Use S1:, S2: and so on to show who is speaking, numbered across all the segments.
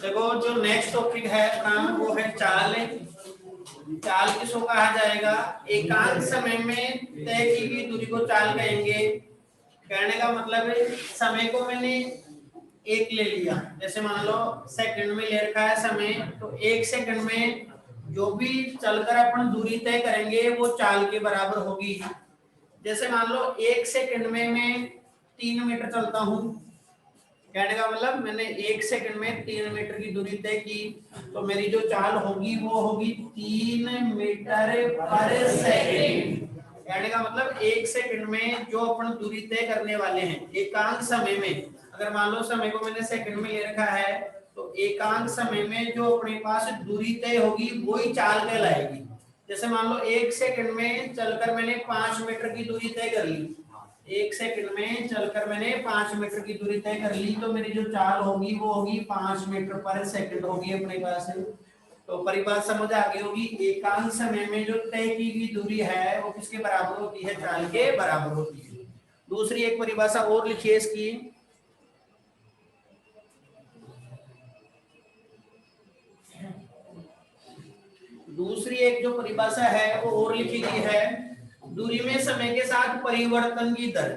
S1: देखो जो next topic है अपना वो है चाल। चाल किसको कहा जाएगा? एकांत समय में तय की गई दूरी को चाल कहेंगे। कहने का मतलब है समय को मैंने एक ले लिया, जैसे मान लो सेकंड में ले रखा है समय, तो एक सेकंड में जो भी चलकर अपन दूरी तय करेंगे वो चाल के बराबर होगी। जैसे मान लो एक सेकंड में मैं 3 मीटर चलता हूँ, कहने का मतलब मैंने एक सेकंड में 3 मीटर की दूरी तय की, तो मेरी जो चाल होगी वो होगी 3 मीटर पर सेकंड। कहने का मतलब एक सेकंड में जो अपन दूरी तय करने वाले हैं एकांक समय में, अगर मान लो समय को मैंने सेकंड में ले रखा है, तो एकांक समय में जो अपने पास दूरी तय होगी वही चाल कहलाएगी। जैसे मान लो एक सेकंड में चलकर मैंने 5 मीटर की दूरी तय कर ली, एक सेकंड में चलकर मैंने 5 मीटर की दूरी तय कर ली, तो मेरी जो चाल होगी वो होगी 5 मीटर पर सेकंड होगी अपने पास। तो परिभाषा समझ आ गई होगी, एकांक समय में जो तय की गई दूरी है वो किसके बराबर होती है? चाल के बराबर होती है। दूसरी एक परिभाषा और लिखिए इसकी, दूसरी एक जो परिभाषा है वो और लिखी गई है, दूरी में समय के साथ परिवर्तन की दर।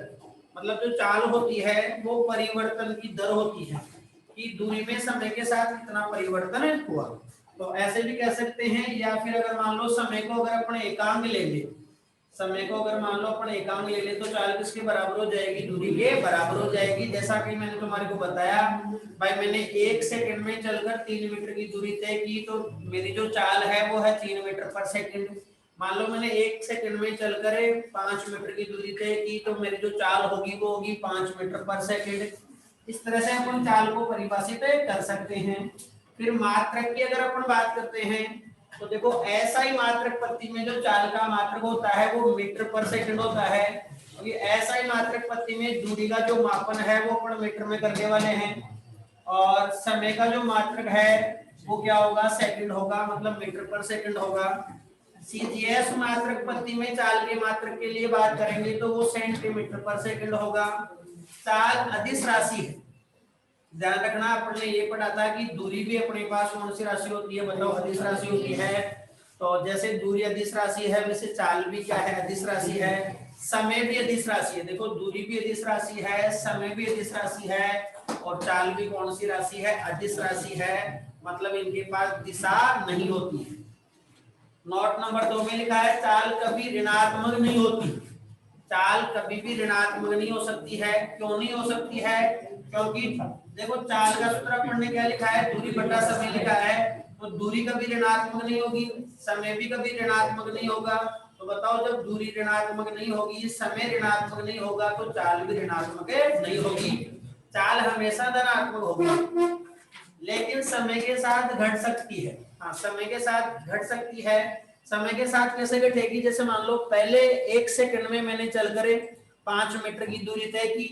S1: मतलब जो चाल होती है वो परिवर्तन की दर होती है कि दूरी में समय के साथ कितना परिवर्तन हुआ। तो ऐसे भी कह सकते हैं, या फिर अगर मान लो समय को अगर अपन एकांक ले ले, समय को अगर मान लो अपन एकांक ले ले तो चाल किसके बराबर हो जाएगी? दूरी के बराबर हो जाएगी। जैसा कि मैंने तुम्हारे को बताया भाई, मैंने एक सेकंड में चलकर 3 मीटर की दूरी तय की, तो मेरी जो चाल है वो है 3 मीटर पर सेकंड। मान लो मैंने एक सेकंड में चलकर 5 मीटर की दूरी तय की, तो मेरी जो चाल होगी वो होगी 5 मीटर पर सेकंड। इस तरह से अपन चाल को परिभाषित कर सकते हैं। फिर मात्रक की अगर अपन बात करते हैं, तो देखो ऐसा ही मात्रक पत्ती में जो चाल का मात्रक होता है वो मीटर पर सेकंड होता है। क्योंकि ऐसा ही मात्रक पत्ती में दूरी का जो मापन है वो अपन मीटर में करने वाले हैं, और समय का जो मात्रक है वो क्या होगा? सेकंड होगा, मतलब मीटर पर सेकंड होगा। सीजीएस मात्रक पत्ती में चाल के मात्रक के लिए बात करेंगे तो वो सेंटीमीटर पर सेकंड होगा। चाल अदिश राशि है, ध्यान रखना, अपन ने ये पढ़ा था कि दूरी भी अपने पास कौन सी राशि होती है? बताओ, अदिश राशि होती है। तो जैसे दूरी अदिश राशि है वैसे चाल भी क्या है? अदिश राशि है। समय भी अदिश राशि है। देखो दूरी भी अदिश राशि है, समय भी अदिश राशि है, और चाल भी कौन सी राशि है? अदिश राशि है। मतलब इनके पास दिशा नहीं होती है। नोट नंबर 2 में लिखा है चाल कभी ऋणात्मक नहीं होती। चाल कभी भी ऋणात्मक नहीं हो सकती है। क्यों नहीं हो सकती है? क्योंकि देखो चाल का सूत्र पढ़ने क्या लिखा है? दूरी बटा समय लिखा है। तो दूरी कभी ऋणात्मक नहीं होगी, समय भी कभी ऋणात्मक नहीं होगा। तो बताओ, जब दूरी ऋणात्मक नहीं होगी, समय ऋणात्मक नहीं होगा, तो चाल भी ऋणात्मक नहीं होगी। चाल हमेशा धनात्मक होगी, लेकिन समय के साथ घट सकती है। हाँ, समय के साथ घट सकती है। समय के साथ कैसे घटेगी? जैसे मान लो पहले एक सेकंड में मैंने चलकर 5 मीटर की दूरी तय की,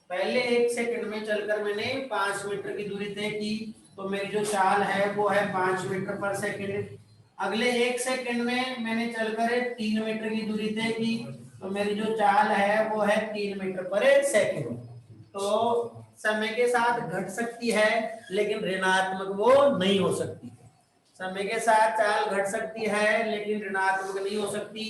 S1: पहले एक सेकंड में चलकर मैंने 5 मीटर की दूरी तय की, तो मेरी जो चाल है वो है 5 मीटर पर सेकंड। अगले एक सेकंड में मैंने चलकर 3 मीटर की दूरी तय की, तो मेरी जो चाल है वो है 3 मीटर पर सेकंड। तो समय के साथ घट सकती है, लेकिन ऋणात्मक वो नहीं हो सकती। समय के साथ चाल घट सकती है लेकिन ऋणात्मक नहीं हो सकती।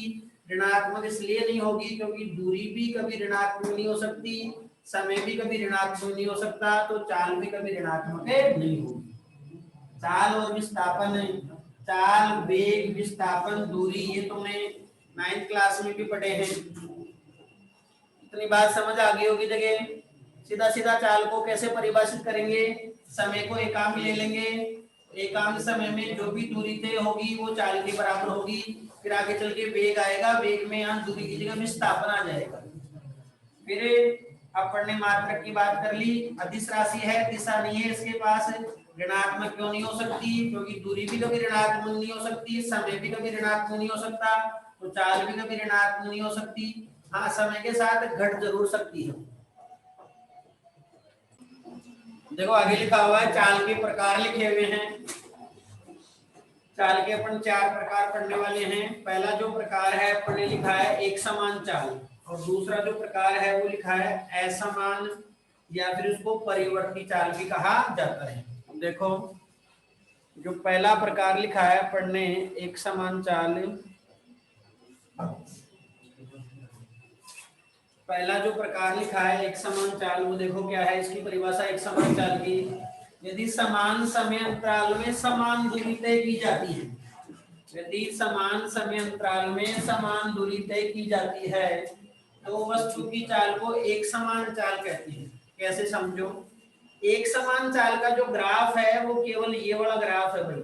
S1: ऋणात्मक इसलिए नहीं होगी क्योंकि दूरी भी कभी ऋणात्मक नहीं हो सकती, समय भी कभी ऋणात्मक नहीं हो सकता, तो चाल भी कभी ऋणात्मक नहीं होगी। चाल और विस्थापन, चाल, वेग, विस्थापन, दूरी, ये तुमने 9th क्लास में भी पढ़े हैं। इतनी बात समझ आ गई होगी। जगह सीधा सीधा चाल को कैसे परिभाषित करेंगे? समय को एकांक ले लेंगे, एकांक समय में जो भी दूरी तय होगी वो चाल के बराबर होगी। फिर आगे चल के वेग आएगा, वेग में यहाँ दूरी की जगह विस्थापन आ जाएगा। फिर अपन ने मात्रक की बात कर ली, अदिश राशि है, दिशा नहीं है इसके पास। ऋणात्मक क्यों नहीं हो सकती? क्योंकि दूरी भी कभी ऋणात्मक नहीं हो सकती, समय भी कभी ऋणात्मक नहीं हो सकता, तो चाल भी कभी ऋणात्मक नहीं हो सकती। हाँ, समय के साथ घट जरूर सकती है। देखो आगे लिखा हुआ है चाल के प्रकार लिखे हुए हैं। चाल के अपन 4 प्रकार पढ़ने वाले हैं। पहला जो प्रकार है अपन ने लिखा है एक समान चाल, और दूसरा जो प्रकार है वो लिखा है असमान या फिर उसको परिवर्ती चाल भी कहा जाता है। देखो जो पहला प्रकार लिखा है पढ़ने, एक समान चाल, पहला जो प्रकार लिखा है एक समान चाल, वो देखो क्या है इसकी परिभाषा एक समान चाल की। यदि समान समय अंतराल में समान दूरी तय की जाती है, यदि समान समय अंतराल में समान दूरी तय की जाती है तो वस्तु की चाल को एक समान चाल कहती है। कैसे समझो, एक समान चाल का जो ग्राफ है वो केवल ये वाला ग्राफ है भाई,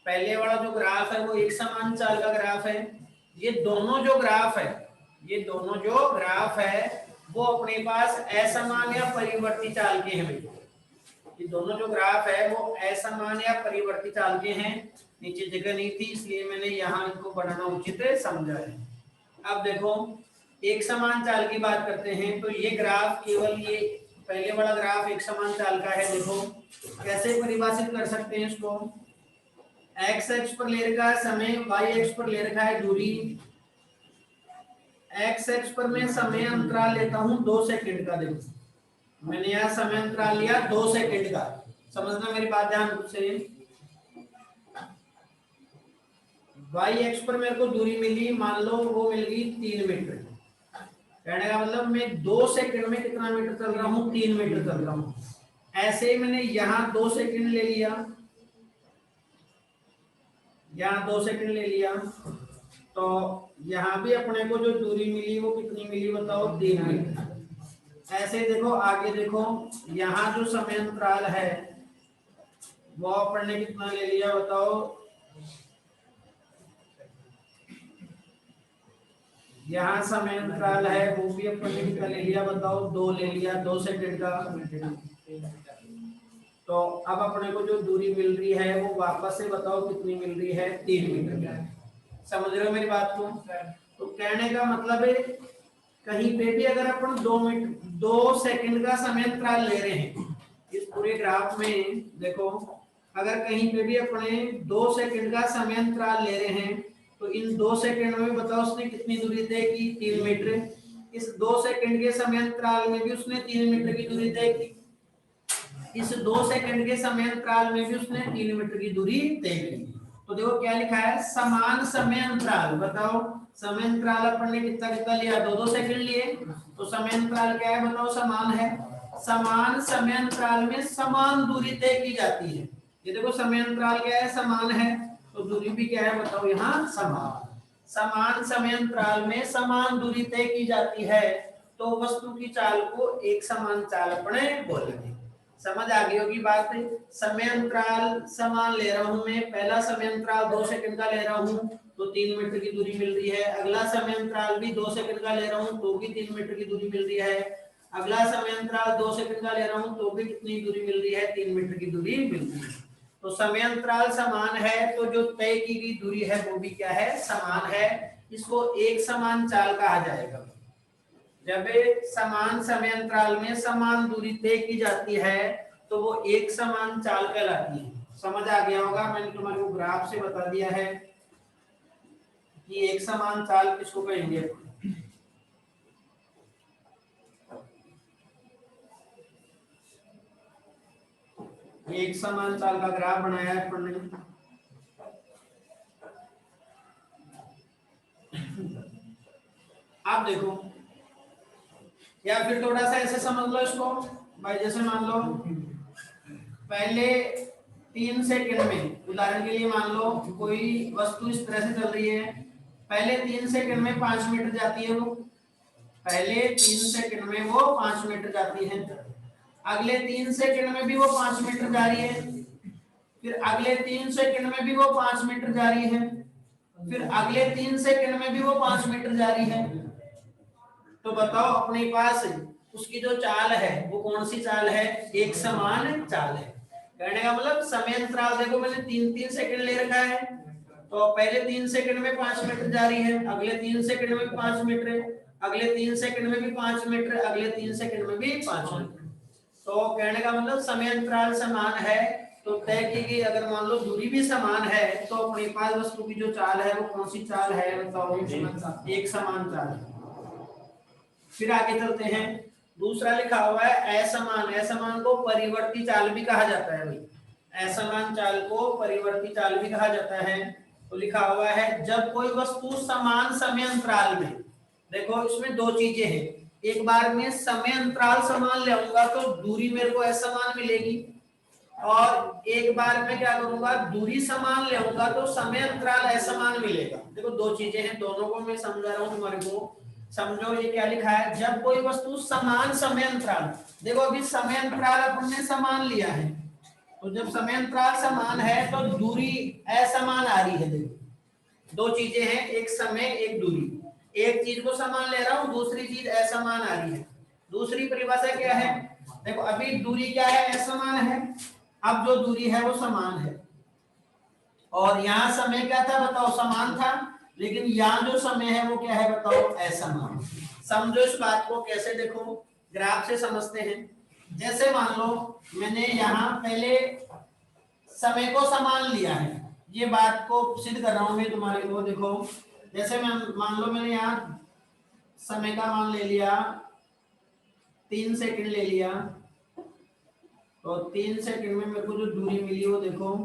S1: पहले वाला जो ग्राफ है वो एक समान चाल का ग्राफ है। ये दोनों जो ग्राफ है, ये दोनों जो ग्राफ है वो अपने पास असमान या परिवर्ती चाल के हैं भाई। ये दोनों जो ग्राफ है वो असमान या परिवर्ती चाल के हैं। नीचे जगह नहीं थी इसलिए मैंने यहाँ इनको बनाना उचित समझा है। अब देखो एक समान चाल की बात करते हैं तो ये ग्राफ केवल ये पहले वाला ग्राफ एक समान चाल का है। देखो कैसे परिभाषित कर सकते हैं इसको, एक्स एक्स पर ले रखा है समय, वाई एक्स पर ले रखा है दूरी। एक्स एक्स पर मैं समय अंतराल लेता हूं 2 सेकंड का। देखो मैंने यहाँ समय अंतराल लिया 2 सेकंड का, समझना मेरी बात ध्यान से। वाई एक्स पर मेरे को दूरी मिली, मान लो वो मिल गई 3 मीटर। कहने का मतलब मैं 2 सेकंड में कितना मीटर चल रहा हूँ, 3 मीटर चल रहा हूँ। ऐसे ही मैंने यहाँ 2 सेकंड ले लिया, यहाँ 2 सेकंड ले लिया, तो यहाँ भी अपने को जो दूरी मिली वो कितनी मिली बताओ, 3 मीटर। ऐसे देखो आगे देखो, यहाँ जो समय अंतराल है वो अपन ने कितना ले लिया बताओ, यहाँ समय अंतराल है वो भी अपन ने कितना ले लिया बताओ, 2 ले लिया, 2 सेकंड का। तो अब अपने को जो दूरी मिल रही है वो वापस से बताओ कितनी मिल रही है, 3 मीटर। समझ रहे हो मेरी बात को? तो कहने का मतलब है कहीं पे भी अगर अपन 2 सेकंड का समय अंतराल ले रहे हैं इस पूरे ग्राफ में, देखो अगर कहीं पे भी अपने 2 सेकंड का समय अंतराल ले रहे हैं तो इन 2 सेकंड में बताओ उसने कितनी दूरी तय की, 3 मीटर। इस 2 सेकंड के समय अंतराल में भी उसने 3 मीटर की दूरी तय की, इस 2 सेकंड के समय अंतराल में भी उसने 3 मीटर की दूरी तय की। तो देखो क्या लिखा है, समान समय अंतराल। बताओ समय अंतराल अपन ने कितना कितना लिया, 2-2 सेकंड लिए, तो समय अंतराल क्या है बताओ, समान है। समान समय अंतराल में समान दूरी तय की जाती है। ये देखो समय अंतराल क्या है, समान है, तो दूरी भी क्या है बताओ, यहाँ समान। समान समय अंतराल में समान दूरी तय की जाती है तो वस्तु की चाल को एक समान चाल अपने बोलेंगे। समझ आ गई होगी बात। समय अंतराल समान ले रहा हूं मैं, पहला समय अंतराल 2 सेकंड का ले रहा हूं तो 3 मीटर की दूरी मिल रही है। अगला समय अंतराल भी 2 सेकंड का ले रहा हूं तो भी 3 मीटर की दूरी मिल रही है। अगला समय अंतराल 2 सेकंड का ले रहा हूं तो भी कितनी दूरी मिल रही है, 3 मीटर की दूरी मिल रही है। तो समय अंतराल समान है तो जो तय की गई दूरी है वो भी क्या है, समान है। इसको एक समान चाल कहा जाएगा। जब समान समय अंतराल में समान दूरी तय की जाती है तो वो एक समान चाल कहलाती है। समझ आ गया होगा, मैंने तुम्हारे को ग्राफ से बता दिया है कि एक समान चाल किसको कहेंगे। एक समान चाल का ग्राफ बनाया है अपन ने। आप देखो, या फिर थोड़ा सा ऐसे समझ लो इसको भाई, जैसे मान लो पहले 3 सेकंड में, उदाहरण के लिए मान लो कोई वस्तु इस तरह से चल रही है, पहले 3 सेकंड में 5 मीटर जाती है वो, पहले 3 सेकंड में वो 5 मीटर जाती है, अगले 3 सेकंड में भी वो 5 मीटर जा रही है, फिर अगले 3 सेकंड में भी वो 5 मीटर जा रही है, फिर अगले 3 सेकंड में भी वो 5 मीटर जा रही है। तो बताओ अपने पास उसकी जो चाल है वो कौन सी चाल है, एक समान चाल है। कहने का मतलब समय अंतराल देखो मैंने 3-3 सेकंड ले रखा है, तो पहले 3 सेकंड में 5 मीटर जा रही है, अगले 3 सेकंड में 5 मीटर, अगले 3 सेकंड में भी 5 मीटर, अगले 3 सेकंड में भी 5 मीटर। तो कहने का मतलब समय अंतराल समान है तो तय की गई अगर मान लो दूरी भी समान है तो अपने पास वस्तु की जो चाल है वो कौन सी चाल है बताओ, एक समान चाल। फिर आगे चलते हैं, दूसरा लिखा हुआ है असमान। असमान को परिवर्ती चाल भी कहा जाता है भाई, असमान चाल को परिवर्ती चाल भी कहा जाता है। तो लिखा हुआ है जब कोई वस्तु समान समय अंतराल में, देखो इसमें दो चीजें हैं, एक बार में समय अंतराल समान ले आऊंगा तो दूरी मेरे को असमान मिलेगी, और एक बार में क्या करूंगा दूरी समान ले आऊंगा तो समय अंतराल असमान मिलेगा। देखो दो चीजें हैं, दोनों को मैं समझा रहा हूं तुम्हारे को, समझो। ये क्या लिखा है, जब कोई वस्तु समान समय अंतराल, देखो अभी समय अंतराल अपन ने समान लिया है, तो जब समय अंतराल समान है तो दूरी असमान आ रही है। देखो दो चीजें हैं, एक समय एक दूरी, एक चीज को समान ले रहा हूं, दूसरी चीज असमान आ रही है। दूसरी परिभाषा क्या है, देखो अभी दूरी क्या है, असमान है, अब जो दूरी है वो समान है, और यहाँ समय क्या था बताओ, समान था, लेकिन यहाँ जो समय है वो क्या है बताओ, असमान। समझो इस बात को कैसे, देखो ग्राफ से समझते हैं। जैसे मान लो मैंने यहाँ पहले समय को समान लिया है, ये बात को सिद्ध कर रहा हूं मैं तुम्हारे को। देखो जैसे मैं मान लो मैंने यहाँ समय का मान ले लिया 3 सेकंड ले लिया, तो 3 सेकंड में मेरे को जो दूरी मिली वो देखो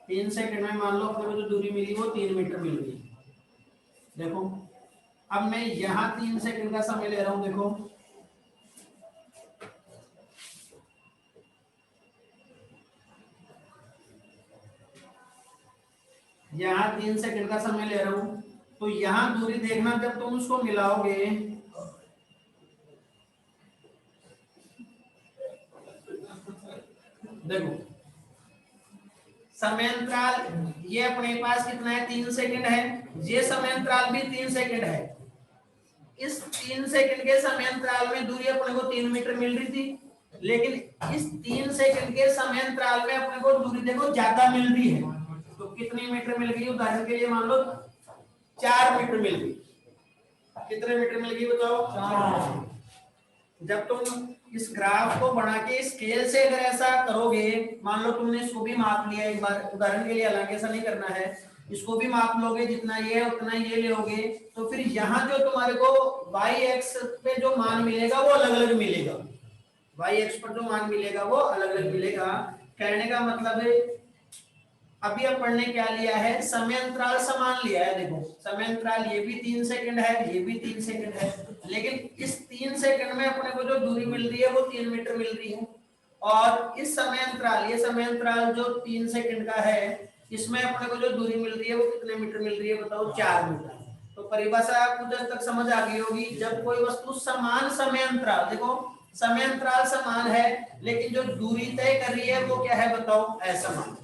S1: 3 सेकंड में मान लो अपने को जो दूरी मिली वो 3 मीटर मिल गई। देखो अब मैं यहाँ 3 सेकंड का समय ले रहा हूं, देखो यहाँ 3 सेकंड का समय ले रहा हूं, तो यहाँ दूरी देखना जब तुम उसको मिलाओगे, देखो समय अंतराल ये अपने पास कितना है, 3 सेकंड है, ये समय अंतराल भी 3 सेकंड है। इस 3 सेकंड के समय अंतराल में दूरी अपने को 3 मीटर मिल रही थी, लेकिन इस 3 सेकंड के समय अंतराल में अपने को दूरी देखो ज्यादा मिल रही है। तो कितनी मीटर मिल गई, उदाहरण के लिए मान लो 4 मीटर मिल गई। कितने मीटर मिल गई बताओ, 4। जब तुम इस ग्राफ को बना के स्केल से अगर ऐसा करोगे, मान लो तुमने इसको भी माप लिया एक बार, उदाहरण के लिए, हालांकि ऐसा नहीं करना है, इसको भी माप लोगे, जितना ये है उतना ये लोगे, तो फिर यहाँ जो तुम्हारे को y x पे जो मान मिलेगा वो अलग अलग मिलेगा, y x पर जो मान मिलेगा वो अलग अलग मिलेगा। कहने का मतलब है अभी अपन ने क्या लिया है, समय अंतराल समान लिया है। देखो समय अंतराल ये भी 3 सेकंड है, ये भी 3 सेकंड है, लेकिन इस 3 सेकंड में अपने को जो दूरी मिल रही है वो 3 मीटर मिल रही है, और इस समय अंतराल, ये समय अंतराल जो 3 सेकंड का है, इसमें अपने को जो दूरी मिल रही है वो कितने मीटर मिल रही है बताओ, 4 मीटर। तो परिभाषा आपको जब तक समझ आ गई होगी, जब कोई वस्तु समान समय अंतराल, देखो समय अंतराल समान है लेकिन जो दूरी तय कर रही है वो क्या है बताओ, असमान।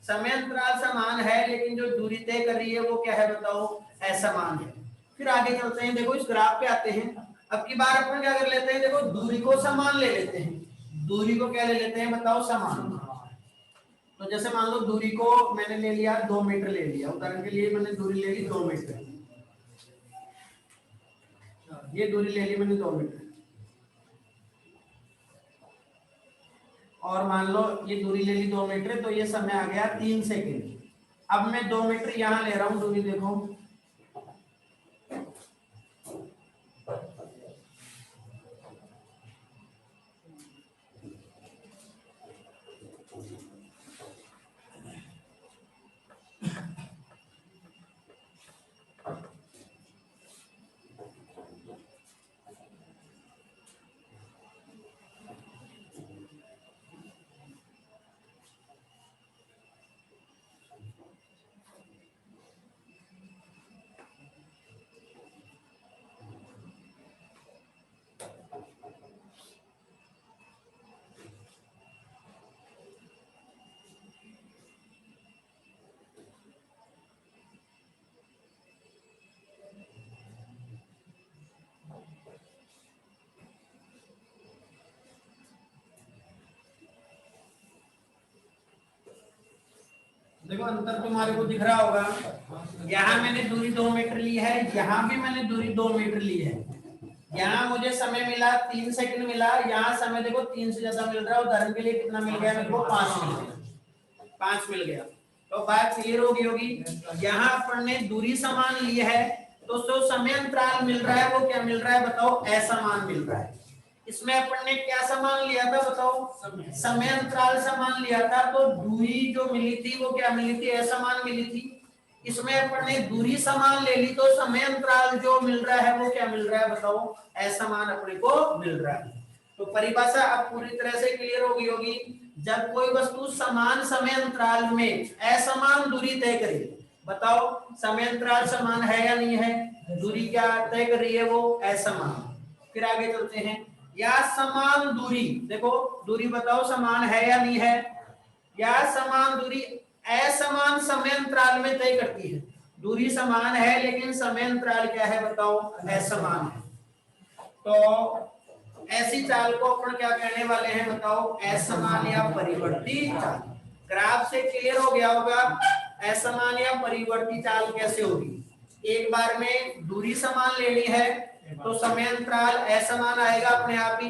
S1: समय अंतराल समान है लेकिन जो दूरी तय कर रही है वो क्या है बताओ, असमान है। फिर आगे चलते हैं, देखो इस ग्राफ पे आते हैं। अब की बार अपन क्या कर लेते हैं, देखो दूरी को समान ले लेते हैं, दूरी को क्या ले लेते हैं बताओ, समान। तो जैसे मान लो दूरी को मैंने ले लिया 2 मीटर ले लिया, उदाहरण के लिए मैंने दूरी ले ली 2 मीटर, ये दूरी ले ली मैंने 2 मीटर, और मान लो ये दूरी ले ली 2 मीटर, तो ये समय आ गया 3 सेकंड। अब मैं 2 मीटर यहाँ ले रहा हूँ दूरी, देखो देखो अंतर तुम्हारे को दिख रहा होगा। यहाँ मैंने दूरी 2 मीटर ली है, यहाँ भी मैंने दूरी 2 मीटर ली है। यहाँ मुझे समय मिला 3 सेकंड मिला, यहाँ समय देखो 3 से ज्यादा मिल रहा है, उदाहरण के लिए कितना मिल गया मेरे को, 5 मिल गया, 5 मिल गया। तो बात क्लियर होगी। यहाँ अपन ने दूरी समान ली है, तो जो समय अंतराल मिल रहा है वो क्या मिल रहा है बताओ, असमान मिल रहा है। इसमें अपन ने क्या समान लिया था बताओ, समय अंतराल समान लिया था, तो दूरी जो मिली थी वो क्या मिली थी, असमान मिली थी। इसमें अपन ने दूरी समान ले ली, तो समय अंतराल जो मिल रहा है वो क्या मिल रहा है बताओ, असमान अपने को मिल रहा है। तो परिभाषा अब पूरी तरह से क्लियर हो गई होगी। जब कोई वस्तु समान समय अंतराल में असमान दूरी तय करे, बताओ समय अंतराल समान है या नहीं है, दूरी क्या तय कर रही है वो, असमान। फिर आगे चलते हैं, या समान दूरी, देखो दूरी बताओ समान है या नहीं है, या समान दूरी असमान समय अंतराल में तय करती है। दूरी समान है लेकिन समय अंतराल क्या है बताओ, असमान है। तो ऐसी चाल को अपन क्या कहने वाले हैं बताओ, असमान या परिवर्ती चाल। ग्राफ से क्लियर हो गया होगा असमान या परिवर्ती चाल कैसे होगी। एक बार में दूरी समान लेनी है तो समय अंतराल असमान आएगा अपने आप ही।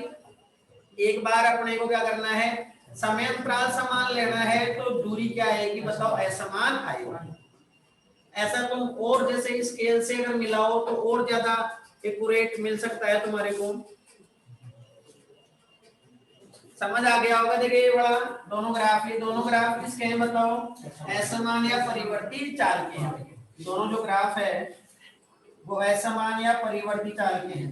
S1: एक बार अपने को क्या करना है, समय अंतराल समान लेना है तो दूरी क्या आएगी बताओ, असमान आएगी। ऐसा तुम और जैसे स्केल से अगर मिलाओ तो और ज्यादा एक्यूरेट मिल सकता है तुम्हारे को। समझ आ गया होगा। देखिए ये बड़ा दोनों ग्राफ, ये दोनों ग्राफ किसके हैं बताओ, असमान या परिवर्ती चाल के हैं। दोनों जो ग्राफ है वो असमान या परिवर्ती चाल के हैं।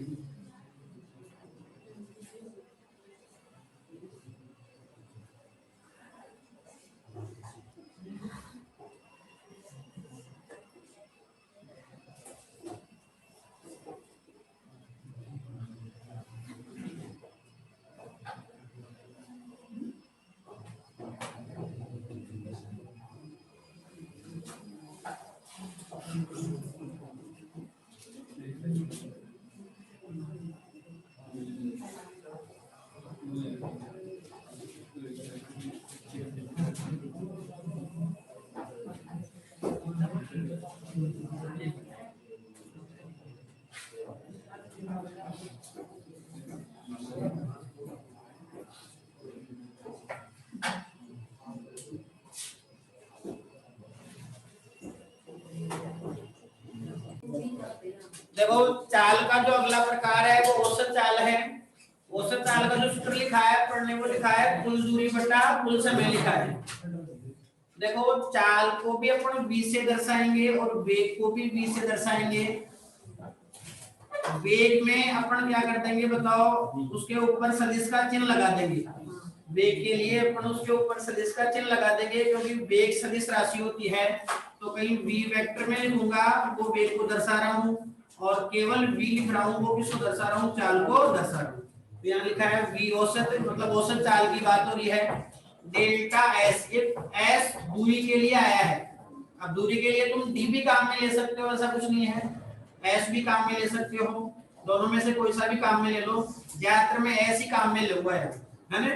S1: देखो चाल का जो अगला प्रकार है वो औसत चाल है। औसत चाल का जो सूत्र लिखा है पढ़ने को लिखा है, कुल दूरी बटा कुल समय लिखा है। देखो चाल को भी अपन v से दर्शाएंगे और वेग को भी v से दर्शाएंगे। वेग में अपन क्या कर देंगे बताओ, उसके ऊपर सदिश का चिन्ह लगा देंगे। वेग के लिए अपन उसके ऊपर सदिश का चिन्ह लगा देंगे, क्योंकि वेग सदिश राशि होती है। तो कहीं v वेक्टर में लिखूंगा वो वेग को दर्शा रहा हूँ, और केवल v लिख रहा हूँ वो किसको दर्शा रहा हूँ, चाल को दर्शा रहा हूँ। तो यहाँ लिखा है v औसत, मतलब औसत चाल की बात हो रही है। डेल्टा एस, एस दूरी के लिए आया है। अब दूरी के लिए तुम डी भी काम में ले सकते हो, ऐसा कुछ नहीं है, एस भी काम में ले सकते हो, दोनों में से कोई सा भी काम में ले लो। ज्यादातर में एस ही काम में लूंगा है ना।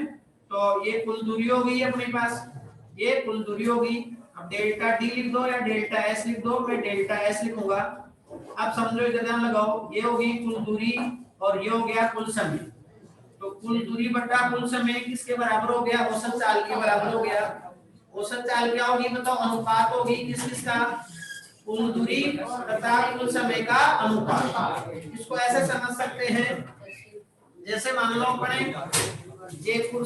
S1: तो ये कुल दूरी हो गई अपने पास, ये कुल दूरी होगी। अब डेल्टा डी लिख दो या डेल्टा एस लिख दो, मैं डेल्टा एस लिखूंगा। अब समझो इधर ध्यान लगाओ, ये होगी कुल दूरी और ये हो गया कुल समय। तो कुल दूरी बटा कुल समय किसके बराबर हो गया, औसत चाल के बराबर हो गया। औसत चाल क्या होगी बताओ, अनुपात होगी किस किसका, कुल दूरी तथा कुल समय का अनुपात। इसको ऐसे समझ सकते हैं, जैसे मान लो अपने जयपुर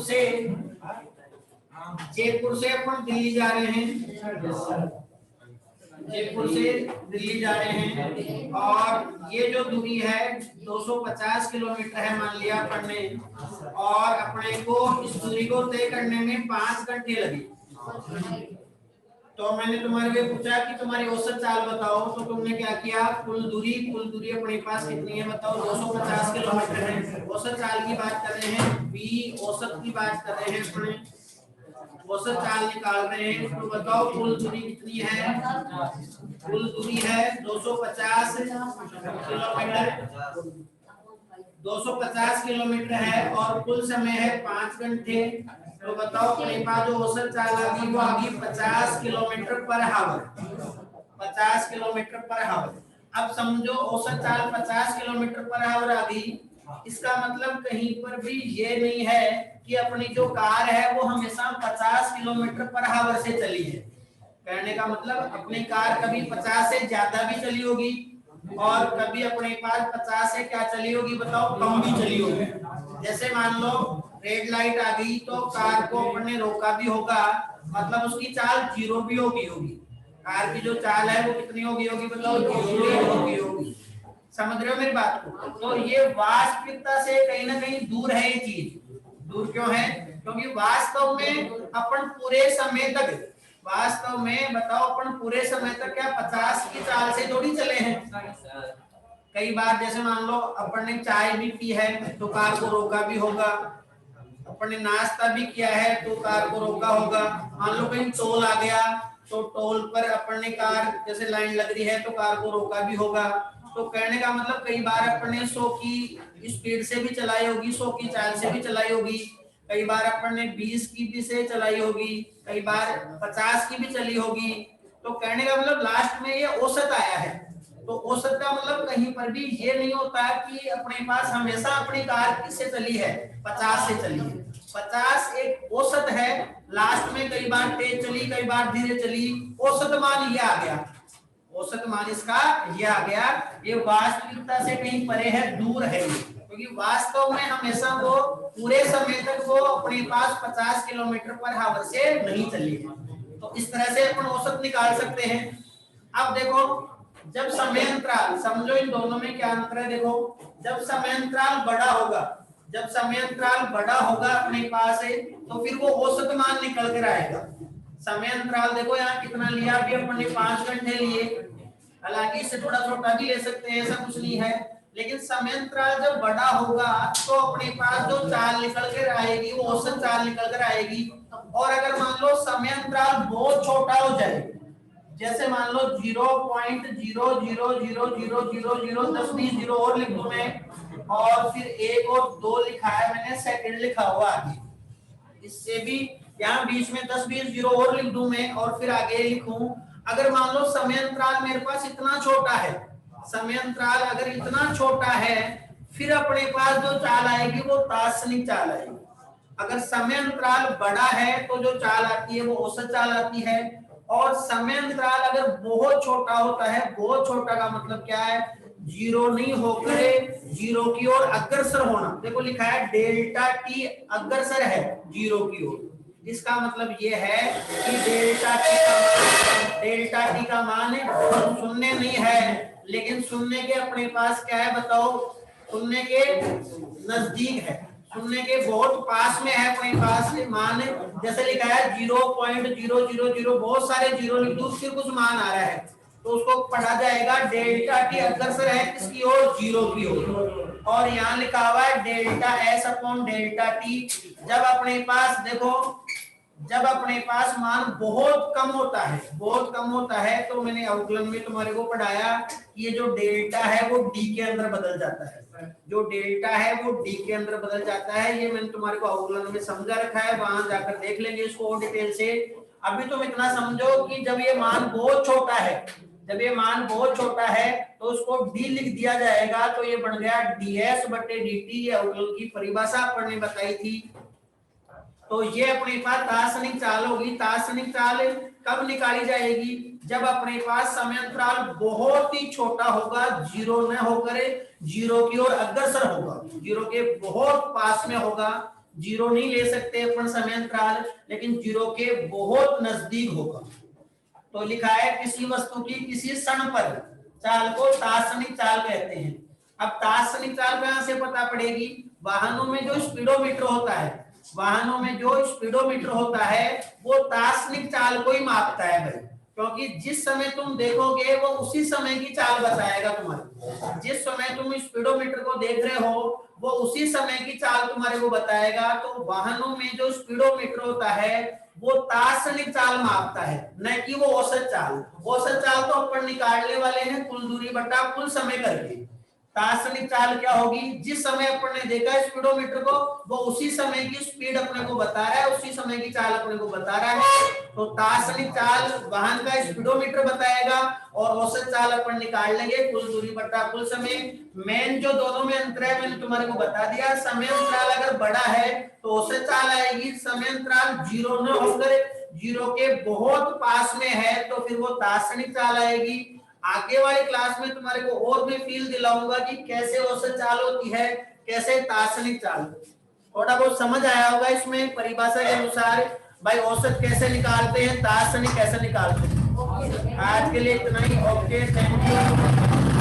S1: से अपन दिल्ली जा रहे हैं, जयपुर से दिल्ली जा रहे हैं, और ये जो दूरी है 250 किलोमीटर है मान लिया अपन ने, और अपने को इस दूरी को तय करने में 5 घंटे लगे। तो मैंने तुम्हारे लिए पूछा कि तुम्हारी औसत चाल बताओ, तो तुमने क्या किया, कुल दूरी अपने पास कितनी है बताओ, 250 किलोमीटर है। औसत चाल की बात कर रहे हैं, v औसत की बात कर रहे हैं, अपने औसत चाल निकाल रहे हैं। तो बताओ कुल दूरी कितनी है, कुल दूरी है 250 किलोमीटर, 250 किलोमीटर है, और कुल समय है 5 घंटे। तो बताओ अपने पास जो औसत चाल आ गई वो आ गई 50 किलोमीटर पर हावर, 50 किलोमीटर पर हावर। अब समझो औसत चाल 50 किलोमीटर पर हावर आ गई, इसका मतलब कहीं पर भी ये नहीं है कि अपनी जो कार है वो हमेशा 50 किलोमीटर पर हावर से चली है। कहने का मतलब अपनी कार कभी 50 से ज्यादा भी चली होगी और कभी अपने पास 50 से क्या चली होगी बताओ, कम भी चली होगी। जैसे मान लो रेड लाइट आ गई तो कार को अपन ने रोका भी होगा, मतलब उसकी चाल 0 भी होगी। कार की जो चाल है वो कितनी होगी बताओ, 0 भी होगी। समझ रहे हो मेरी बात को? तो ये वास्तविकता से कहीं ना कहीं दूर है ये चीज। दूर क्यों है? क्योंकि वास्तव में अपन पूरे समय तक, वास्तव में बताओ अपन पूरे समय तक क्या 50 की चाल से थोड़ी चले हैं। कई बार जैसे मान लो अपन ने चाय भी पी है तो कार को रोका भी होगा, अपन ने नाश्ता भी किया है तो कार को रोका होगा। मान लो कहीं टोल आ गया तो टोल पर अपन ने कार, जैसे लाइन लग रही है तो कार को रोका भी होगा। तो कहने का मतलब कई बार अपन ने 100 की स्पीड से भी चलाई होगी, 100 की चाल से भी चलाई होगी, कई बार अपन ने 20 की भी से चलाई होगी, कई बार 50 की भी चली होगी। तो कहने का मतलब लास्ट में ये औसत आया है। तो औसत का मतलब कहीं पर भी ये नहीं होता कि अपने पास हमेशा अपनी कार किससे चली है, 50 से चली है। 50 एक औसत है, लास्ट में कई बार तेज चली, कई बार धीरे चली, औसत मान ये आ गया, औसत मान इसका ये आ गया। ये वास्तविकता से कहीं परे है, दूर है, क्योंकि वास्तव में हमेशा वो पूरे समय तक वो अपने पास 50 किलोमीटर पर आवर से नहीं चली है। तो इस तरह से अपन औसत निकाल सकते हैं। अब देखो जब समय अंतराल, समझो इन दोनों में क्या अंतर है, देखो जब समय अंतराल बड़ा होगा, जब समय अंतराल बड़ा होगा अपने पास है तो फिर वो औसत मान निकल कर आएगा। समय अंतराल देखो यहाँ कितना लिया, अभी अपन ने 5 घंटे लिए, हालांकि इससे थोड़ा छोटा भी ले सकते हैं, ऐसा कुछ नहीं है, लेकिन समय अंतराल जब बड़ा होगा तो अपने पास जो चाल निकल कर आएगी वो औसत चाल निकल कर आएगी। और अगर मान लो समय अंतराल बहुत छोटा हो जाए, जैसे मान लो 0.0000000 10 20 जीरो और लिख दूं मैं, और फिर 1 और 2 लिखा है मैंने, सेकंड लिखा हुआ आगे, इससे भी यहाँ बीच में 10 20 जीरो और लिख दूं मैं और फिर आगे लिखूं। अगर मान लो समय अंतराल मेरे पास इतना छोटा है, समय अंतराल अगर इतना छोटा है, फिर अपने पास जो चाल आएगी वो दार्शनिक चाल आएगी। अगर समय अंतराल बड़ा है तो जो चाल आती है वो औसत चाल आती है। और समय अंतराल अगर बहुत छोटा होता है, बहुत छोटा का मतलब क्या है, जीरो नहीं होकर जीरो की ओर अग्रसर होना, देखो लिखा है डेल्टा टी अग्रसर है जीरो की ओर। इसका मतलब ये है कि डेल्टा टी का मान शून्य नहीं है, लेकिन शून्य के अपने पास क्या है बताओ, शून्य के नजदीक है, शून्य के बहुत पास में है अपने पास से मान। जैसे लिखा है 0.000, बहुत सारे जीरो लिख दो फिर कुछ मान आ रहा है तो उसको पढ़ा जाएगा डेल्टा टी अग्रसर है किसकी ओर, जीरो की ओर। और यहाँ लिखा हुआ है delta S upon delta T. जब अपने पास देखो, जब अपने पास मान बहुत कम होता है, बहुत कम होता है, तो मैंने अवकलन में तुम्हारे को पढ़ाया ये जो डेल्टा है वो डी के अंदर बदल जाता है, जो डेल्टा है वो डी के अंदर बदल जाता है। ये मैंने तुम्हारे को अवकलन में समझा रखा है, वहां जाकर देख लेंगे इसको और डिटेल से। अभी तुम इतना समझो कि जब ये मान बहुत छोटा है, जब ये मान बहुत छोटा है तो उसको डी लिख दिया जाएगा, तो ये बन गया डीएस बटे dt। ये अवकलन की परिभाषा आपने बताई थी। तो ये अपने पास दार्शनिक चाल होगी। दार्शनिक चाल कब निकाली जाएगी, जब अपने पास समय अंतराल बहुत ही छोटा होगा, जीरो न होकर जीरो की ओर अग्रसर होगा, जीरो के बहुत पास में होगा, जीरो नहीं ले सकते अपन समय अंतराल, लेकिन जीरो के बहुत नजदीक होगा। तो लिखा है किसी वस्तु की किसी क्षण पर चाल को दार्शनिक चाल कहते हैं। अब दार्शनिक चाल कहां से पता पड़ेगी, वाहनों में जो स्पीडोमीटर होता है, वाहनों में जो स्पीडोमीटर होता है वो दार्शनिक चाल को ही मापता है भाई, क्योंकि जिस समय तुम देखोगे वो उसी समय की चाल बताएगा तुम्हारी। जिस समय तुम स्पीडोमीटर को देख रहे हो वो उसी समय की चाल तुम्हारे को बताएगा। तो वाहनों में जो स्पीडोमीटर होता है वो दार्शनिक चाल मापता है, न कि वो औसत चाल। औसत चाल तो अपन निकालने वाले हैं कुल दूरी बटा कुल समय करके। दार्शनिक चाल क्या होगी, जिस समय अपन ने देखा स्पीडोमीटर को वो उसी समय की स्पीड अपने को बता रहा है, उसी समय की चाल अपने को बता रहा है। तो दार्शनिक चाल वाहन का स्पीडोमीटर बताएगा और औसत चाल अपन निकाल लेंगे कुल दूरी बटा कुल समय। मेन जो दोनों में अंतर है मैंने तुम्हारे को बता दिया। समय अंतराल अगर बड़ा है तो औसत चाल आएगी, समय अंतराल जीरो न होकर जीरो के बहुत पास में है तो फिर वो दार्शनिक चाल आएगी। आगे वाली क्लास में तुम्हारे को और भी फील दिलाऊंगा कि कैसे औसत चाल होती है, कैसे तात्क्षणिक चाल। थोड़ा बहुत समझ आया होगा इसमें परिभाषा के अनुसार भाई औसत कैसे निकालते हैं, तात्क्षणिक कैसे निकालते हैं। आज के लिए इतना ही। Okay, thank you.